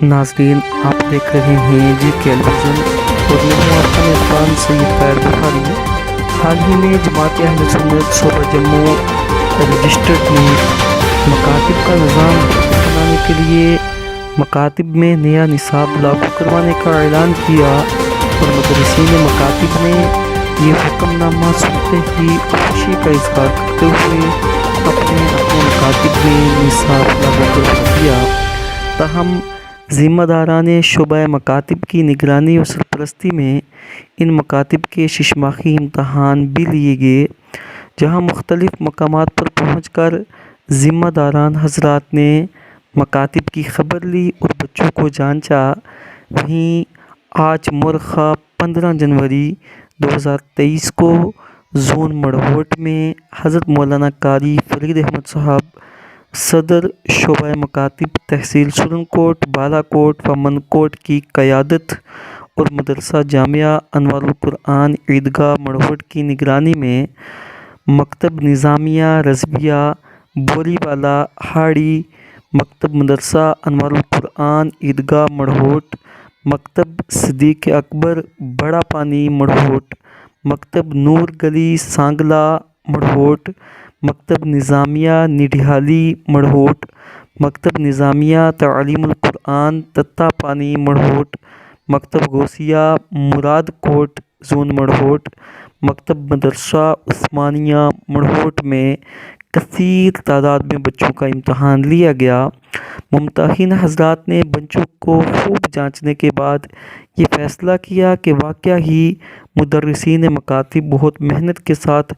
ناظرین، آپ دیکھ رہے ہیں جی ٹیلی ویژن اور میں ہوں آپ کا میزبان سید خیر بخاری۔ حال ہی میں جماعت اہل سنت صوبہ جموں رجسٹرڈ نے مکاتب کا نظام بنانے کے لیے مکاتب میں نیا نصاب لاگو کروانے کا اعلان کیا اور مدرسین مکاتب نے یہ حکم نامہ سنتے ہی خوشی کا اظہار کرتے ہوئے اپنے مکاتب میں نصاب لاگو کروا دیا۔ تاہم ذمہ داران شعبہ مکاتب کی نگرانی و سرپرستی میں ان مکاتب کے ششماہی امتحان بھی لیے گئے، جہاں مختلف مقامات پر پہنچ کر ذمہ داران حضرات نے مکاتب کی خبر لی اور بچوں کو جانچا۔ وہیں آج مورخہ 15 جنوری 2023 کو زون مڑوٹ میں حضرت مولانا قاری فرید احمد صاحب صدر شعبہ مکاتب تحصیل سرنکوٹ، بالاکوٹ و منکوٹ کی قیادت اور مدرسہ جامعہ انوار القرآن عیدگاہ مڑوٹ کی نگرانی میں مکتب نظامیہ رضویہ بوری والا ہاڑی، مکتب مدرسہ انوار القرآن عیدگاہ مڑوٹ، مکتب صدیق اکبر بڑا پانی مڑوٹ، مکتب نور گلی سانگلہ مڑوٹ، مکتب نظامیہ نڈیالی مڑوٹ، مکتب نظامیہ تعلیم القرآن تتا پانی مڑوٹ، مکتب غوثیہ مراد کوٹ زون مڑوٹ، مکتب مدرسہ عثمانیہ مڑوٹ میں کثیر تعداد میں بچوں کا امتحان لیا گیا۔ ممتحن حضرات نے بچوں کو خوب جانچنے کے بعد یہ فیصلہ کیا کہ واقعہ ہی مدرسین مکاتب بہت محنت کے ساتھ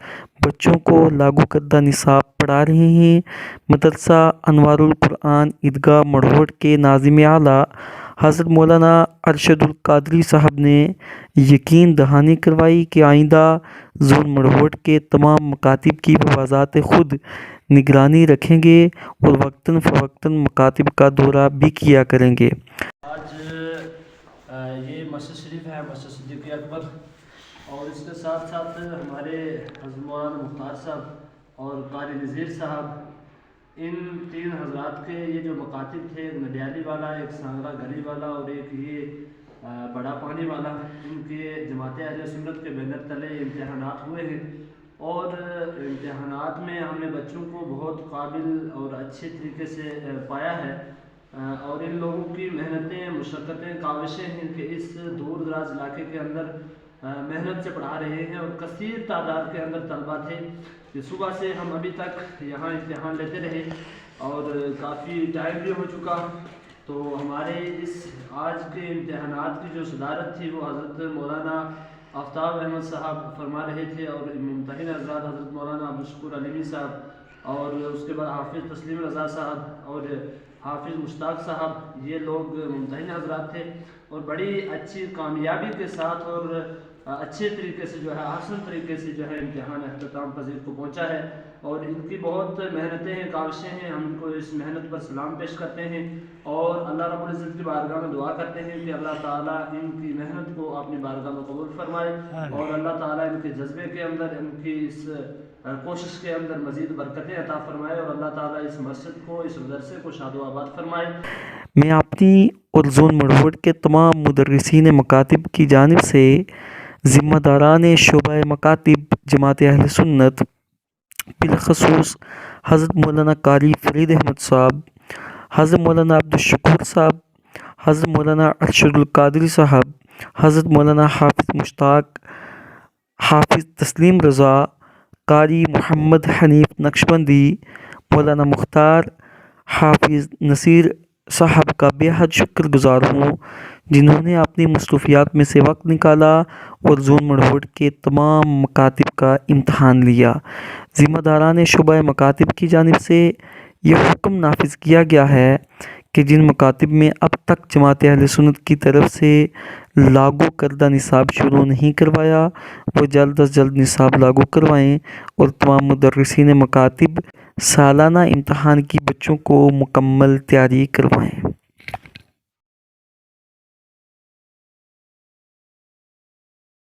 بچوں کو لاگو کردہ نصاب پڑھا رہے ہیں۔ مدرسہ انوار القرآن عیدگاہ مڑوٹ کے ناظم اعلیٰ حضرت مولانا ارشد القادری صاحب نے یقین دہانی کروائی کہ آئندہ زون مڑوٹ کے تمام مکاتب کی بذات خود نگرانی رکھیں گے اور وقتاً فوقتاً مکاتب کا دورہ بھی کیا کریں گے۔ آج یہ مسجد شریف ہے، مسجد صدیق اکبر، اور اس کے ساتھ ساتھ ہمارے حضرت مولانا مختار صاحب اور قاری نذیر صاحب، ان تین حضرات کے یہ جو مکاتب تھے، ایک نڈیالی والا، ایک سانگلہ گلی والا اور ایک یہ بڑا پانی والا، ان کے جماعت اہل سنت کے بینر تلے امتحانات ہوئے ہیں اور امتحانات میں ہم نے بچوں کو بہت قابل اور اچھے طریقے سے پایا ہے اور ان لوگوں کی محنتیں، مشقتیں، کاوشیں ہیں کہ اس دور دراز علاقے کے اندر محنت سے پڑھا رہے ہیں اور کثیر تعداد کے اندر طلبہ تھے کہ صبح سے ہم ابھی تک یہاں امتحان لیتے رہے اور کافی ٹائم بھی ہو چکا۔ تو ہمارے اس آج کے امتحانات کی جو صدارت تھی وہ حضرت مولانا آفتاب احمد صاحب فرما رہے تھے اور ممتحن حضرات حضرت مولانا عبدالشکور علیمی صاحب اور اس کے بعد حافظ تسلیم رضا صاحب اور حافظ مشتاق صاحب، یہ لوگ ممتحن حضرات تھے اور بڑی اچھی کامیابی کے ساتھ اور اچھے طریقے سے جو ہے احسن طریقے سے جو ہے امتحان اختتام پذیر کو پہنچا ہے اور ان کی بہت محنتیں ہیں، کاوشیں ہیں۔ ہم ان کو اس محنت پر سلام پیش کرتے ہیں اور اللہ رب العزت کی بارگاہ میں دعا کرتے ہیں کہ اللہ تعالیٰ ان کی محنت کو اپنی بارگاہ میں قبول فرمائے اور اللہ تعالیٰ ان کے جذبے کے اندر، ان کی اس کوشش کے اندر مزید برکتیں عطا فرمائے اور اللہ تعالیٰ اس مسجد کو، اس مدرسے کو شاد و آباد فرمائے۔ میں اپنی اور زون مڑوٹ کے تمام مدرسین مکاتب کی جانب سے ذمہ داران شعبہ مکاتب جماعت اہل سنت، بالخصوص حضرت مولانا قاری فرید احمد صاحب، حضرت مولانا عبدالشکور صاحب، حضرت مولانا ارشد القادری صاحب، حضرت مولانا حافظ مشتاق، حافظ تسلیم رضا، قاری محمد حنیف نقشبندی، مولانا مختار، حافظ نصیر صاحب کا بے حد شکر گزار ہوں، جنہوں نے اپنی مصروفیات میں سے وقت نکالا اور زون مڑوٹ کے تمام مکاتب کا امتحان لیا۔ ذمہ داران شعبہ مکاتب کی جانب سے یہ حکم نافذ کیا گیا ہے کہ جن مکاتب میں اب تک جماعت اہل سنت کی طرف سے لاگو کردہ نصاب شروع نہیں کروایا، وہ جلد از جلد نصاب لاگو کروائیں اور تمام مدرسین مکاتب سالانہ امتحان کی بچوں کو مکمل تیاری کروائیں۔